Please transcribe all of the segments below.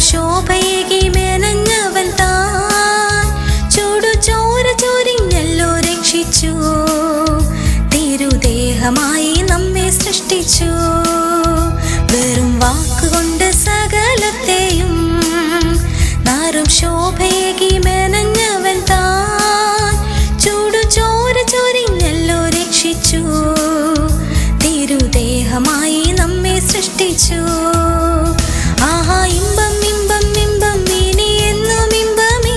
ശോഭയേകി മെനഞ്ഞവൻ താൻ ചുടുചോര ചൊരിഞ്ഞല്ലോ രക്ഷിച്ചു. തിരുദേഹമായി നമ്മെ സൃഷ്ടിച്ചു. വെറും വാക്കുകൊണ്ട് സകലത്തെയും നാറും ശോഭയേകി മെനഞ്ഞവൻ താൻ ചുടുചോര ചൊരിഞ്ഞല്ലോ രക്ഷിച്ചു. തിരുദേഹമായി നമ്മെ സൃഷ്ടിച്ചു. ആഹാ ഇമ്പം ഇമ്പം ഇമ്പം ഇനി എന്നും ഇമ്പമേ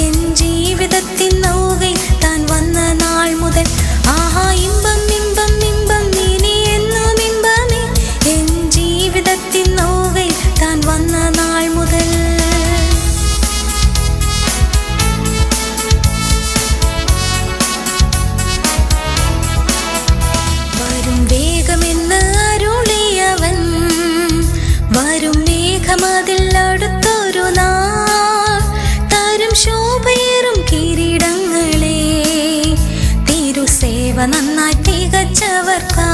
എൻ ജീവിതത്തിൻ നൗകയിൽ താൻ വന്ന നാൾ മുതൽ. ആഹാ ഇമ്പം ഇമ്പം ഇമ്പം ഇനി എന്നും ഇമ്പമേ എൻ ജീവിതത്തിൻ നൗകയിൽ താൻ വന്ന നാൾ മുതൽ. വരും വേഗമെന്ന് അരുളിയവൻ വരും മേഘമതിൽ അടുത്തൊരു നാൾ തരും ശോഭയേറും കിരീടങ്ങളെ തിരുസേവ നന്നായി തികച്ചവർക്കാ.